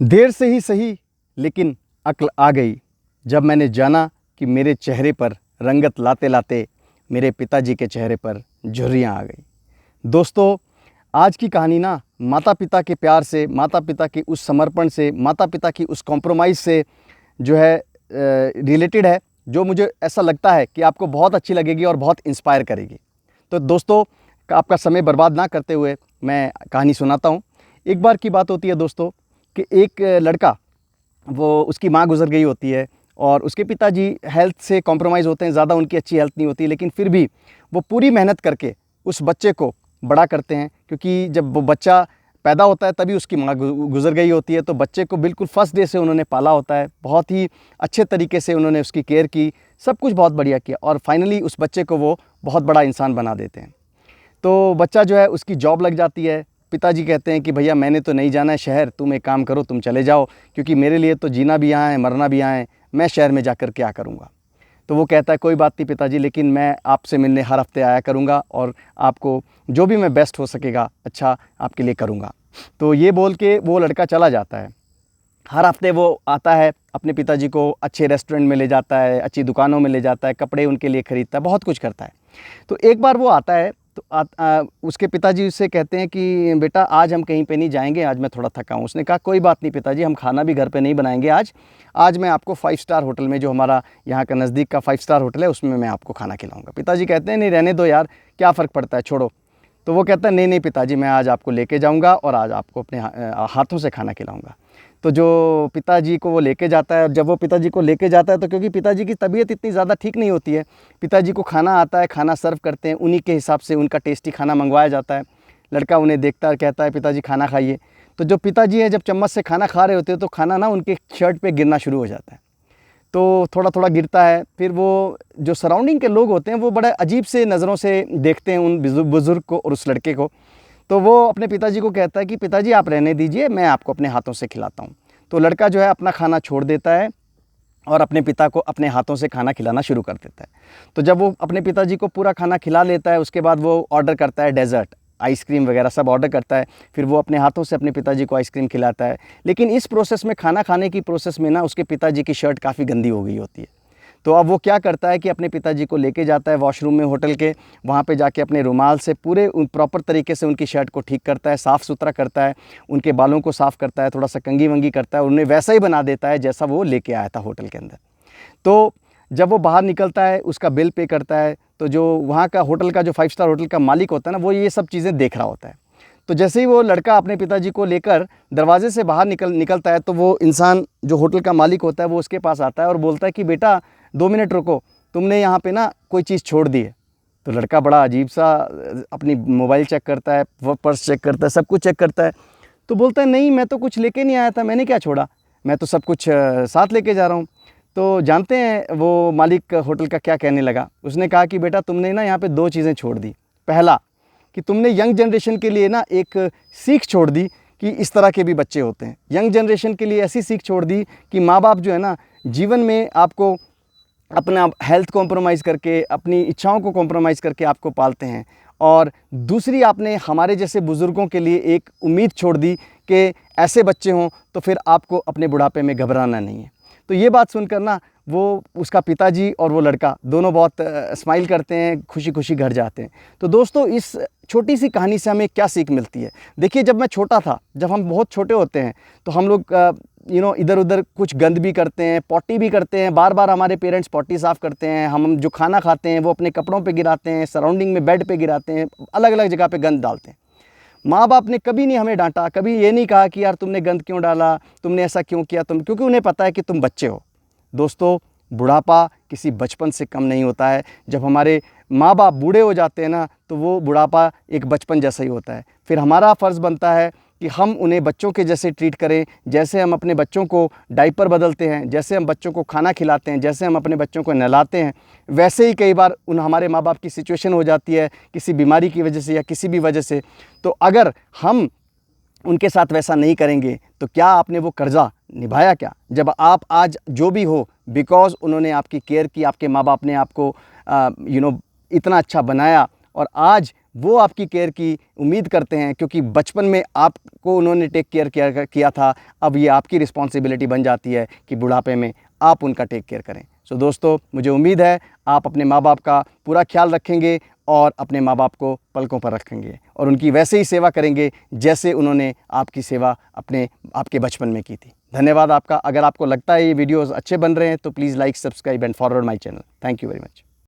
देर से ही सही लेकिन अक्ल आ गई जब मैंने जाना कि मेरे चेहरे पर रंगत लाते लाते मेरे पिताजी के चेहरे पर झुर्रियाँ आ गई। दोस्तों, आज की कहानी ना माता पिता के प्यार से, माता पिता के उस समर्पण से, माता पिता की उस कॉम्प्रोमाइज़ से जो है रिलेटेड है, जो मुझे ऐसा लगता है कि आपको बहुत अच्छी लगेगी और बहुत इंस्पायर करेगी। तो दोस्तों, आपका समय बर्बाद ना करते हुए मैं कहानी सुनाता हूँ। एक बार की बात होती है दोस्तों कि एक लड़का, वो उसकी माँ गुज़र गई होती है और उसके पिताजी हेल्थ से कॉम्प्रोमाइज़ होते हैं, ज़्यादा उनकी अच्छी हेल्थ नहीं होती, लेकिन फिर भी वो पूरी मेहनत करके उस बच्चे को बड़ा करते हैं। क्योंकि जब वो बच्चा पैदा होता है तभी उसकी माँ गुज़र गई होती है, तो बच्चे को बिल्कुल फर्स्ट डे से उन्होंने पाला होता है, बहुत ही अच्छे तरीके से उन्होंने उसकी केयर की, सब कुछ बहुत बढ़िया किया और फाइनली उस बच्चे को वो बहुत बड़ा इंसान बना देते हैं। तो बच्चा जो है, उसकी जॉब लग जाती है। पिताजी कहते हैं कि भैया मैंने तो नहीं जाना है शहर, तुम एक काम करो, तुम चले जाओ, क्योंकि मेरे लिए तो जीना भी यहाँ है, मरना भी यहाँ है, मैं शहर में जाकर क्या करूँगा। तो वो कहता है कोई बात नहीं पिताजी, लेकिन मैं आपसे मिलने हर हफ्ते आया करूँगा और आपको जो भी मैं बेस्ट हो सकेगा अच्छा आपके लिए करूँगा। तो ये बोल के वो लड़का चला जाता है। हर हफ्ते वो आता है, अपने पिताजी को अच्छे रेस्टोरेंट में ले जाता है, अच्छी दुकानों में ले जाता है, कपड़े उनके लिए ख़रीदता है, बहुत कुछ करता है। तो एक बार वो आता है तो उसके पिताजी उससे कहते हैं कि बेटा आज हम कहीं पे नहीं जाएंगे, आज मैं थोड़ा थका हूँ। उसने कहा कोई बात नहीं पिताजी, हम खाना भी घर पे नहीं बनाएंगे आज मैं आपको 5 स्टार होटल में, जो हमारा यहाँ का नज़दीक का 5 स्टार होटल है, उसमें मैं आपको खाना खिलाऊंगा। पिताजी कहते हैं नहीं रहने दो यार, क्या फ़र्क पड़ता है, छोड़ो। तो वो कहता है नहीं नहीं पिताजी, मैं आज आपको लेके जाऊँगा और आज आपको अपने हाथों से खाना खिलाऊँगा। तो जो पिताजी को वो लेके जाता है, जब वो पिताजी को लेके जाता है तो क्योंकि पिताजी की तबीयत इतनी ज़्यादा ठीक नहीं होती है, पिताजी को खाना आता है, खाना सर्व करते हैं, उन्हीं के हिसाब से उनका टेस्टी खाना मंगवाया जाता है। लड़का उन्हें देखता है, कहता है पिताजी खाना खाइए। तो जो पिताजी हैं, जब चम्मच से खाना खा रहे होते हैं तो खाना ना उनके शर्ट पे गिरना शुरू हो जाता है। तो थोड़ा थोड़ा गिरता है, फिर वो जो सराउंडिंग के लोग होते हैं वो बड़े अजीब से नज़रों से देखते हैं उन बुज़ुर्ग को और उस लड़के को। तो वो अपने पिताजी को कहता है कि पिताजी आप रहने दीजिए, मैं आपको अपने हाथों से खिलाता हूँ। तो लड़का जो है अपना खाना छोड़ देता है और अपने पिता को अपने हाथों से खाना खिलाना शुरू कर देता है। तो जब वो अपने पिताजी को पूरा खाना खिला लेता है, उसके बाद वो ऑर्डर करता है डेज़र्ट, आइसक्रीम वगैरह सब ऑर्डर करता है। फिर वो अपने हाथों से अपने पिताजी को आइसक्रीम खिलाता है। लेकिन इस प्रोसेस में, खाना खाने की प्रोसेस में ना, उसके पिताजी की शर्ट काफ़ी गंदी हो गई होती है। तो अब वो क्या करता है कि अपने पिताजी को लेके जाता है वॉशरूम में होटल के, वहाँ पे जाके अपने रुमाल से पूरे प्रॉपर तरीके से उनकी शर्ट को ठीक करता है, साफ़ सुथरा करता है, उनके बालों को साफ़ करता है, थोड़ा सा कंघी वंगी करता है, उन्हें वैसा ही बना देता है जैसा वो लेके आया था होटल के अंदर। तो जब वो बाहर निकलता है, उसका बिल पे करता है, तो जो वहाँ का होटल का, जो 5 स्टार होटल का मालिक होता है ना, वो ये सब चीज़ें देख रहा होता है। तो जैसे ही वो लड़का अपने पिताजी को लेकर दरवाजे से बाहर निकलता है, तो वो इंसान जो होटल का मालिक होता है वो उसके पास आता है और बोलता है कि बेटा 2 मिनट रुको, तुमने यहाँ पे ना कोई चीज़ छोड़ दी है। तो लड़का बड़ा अजीब सा अपनी मोबाइल चेक करता है, वो पर्स चेक करता है, सब कुछ चेक करता है। तो बोलता है नहीं, मैं तो कुछ लेके नहीं आया था, मैंने क्या छोड़ा, मैं तो सब कुछ साथ लेके जा रहा हूँ। तो जानते हैं वो मालिक होटल का क्या कहने लगा? उसने कहा कि बेटा तुमने ना यहाँ पे 2 चीज़ें छोड़ दी। पहला कि तुमने यंग जनरेशन के लिए ना एक सीख छोड़ दी कि इस तरह के भी बच्चे होते हैं। यंग जनरेशन के लिए ऐसी सीख छोड़ दी कि माँ बाप जो है ना, जीवन में आपको अपना हेल्थ कॉम्प्रोमाइज़ करके, अपनी इच्छाओं को कॉम्प्रोमाइज़ करके आपको पालते हैं। और दूसरी, आपने हमारे जैसे बुज़ुर्गों के लिए एक उम्मीद छोड़ दी कि ऐसे बच्चे हों तो फिर आपको अपने बुढ़ापे में घबराना नहीं है। तो ये बात सुनकर ना, वो उसका पिताजी और वो लड़का दोनों बहुत स्माइल करते हैं, खुशी खुशी घर जाते हैं। तो दोस्तों, इस छोटी सी कहानी से हमें क्या सीख मिलती है? देखिए, जब मैं छोटा था, जब हम बहुत छोटे होते हैं तो हम लोग इधर उधर कुछ गंद भी करते हैं, पॉटी भी करते हैं, बार बार हमारे पेरेंट्स पॉटी साफ़ करते हैं, हम जो खाना खाते हैं वो अपने कपड़ों पे गिराते हैं, सराउंडिंग में बेड पे गिराते हैं, अलग अलग जगह पे गंद डालते हैं। माँ बाप ने कभी नहीं हमें डांटा, कभी ये नहीं कहा कि यार तुमने गंद क्यों डाला, तुमने ऐसा क्यों किया, क्योंकि उन्हें पता है कि तुम बच्चे हो। दोस्तों, बुढ़ापा किसी बचपन से कम नहीं होता है। जब हमारे माँ बाप बूढ़े हो जाते हैं ना, तो वो बुढ़ापा एक बचपन जैसा ही होता है। फिर हमारा फ़र्ज़ बनता है कि हम उन्हें बच्चों के जैसे ट्रीट करें। जैसे हम अपने बच्चों को डायपर बदलते हैं, जैसे हम बच्चों को खाना खिलाते हैं, जैसे हम अपने बच्चों को नहलाते हैं, वैसे ही कई बार हमारे माँ बाप की सिचुएशन हो जाती है किसी बीमारी की वजह से या किसी भी वजह से। तो अगर हम उनके साथ वैसा नहीं करेंगे तो क्या आपने वो कर्जा निभाया क्या? जब आप आज जो भी हो, बिकॉज़ उन्होंने आपकी केयर की, आपके माँ बाप ने आपको इतना अच्छा बनाया और आज वो आपकी केयर की उम्मीद करते हैं, क्योंकि बचपन में आपको उन्होंने टेक केयर किया था। अब ये आपकी रिस्पॉन्सिबिलिटी बन जाती है कि बुढ़ापे में आप उनका टेक केयर करें। सो दोस्तों, मुझे उम्मीद है आप अपने माँ बाप का पूरा ख्याल रखेंगे और अपने माँ बाप को पलकों पर रखेंगे और उनकी वैसे ही सेवा करेंगे जैसे उन्होंने आपकी सेवा आपके बचपन में की थी। धन्यवाद आपका। अगर आपको लगता है ये वीडियोस अच्छे बन रहे हैं तो please like, subscribe and forward my channel. Thank you very much.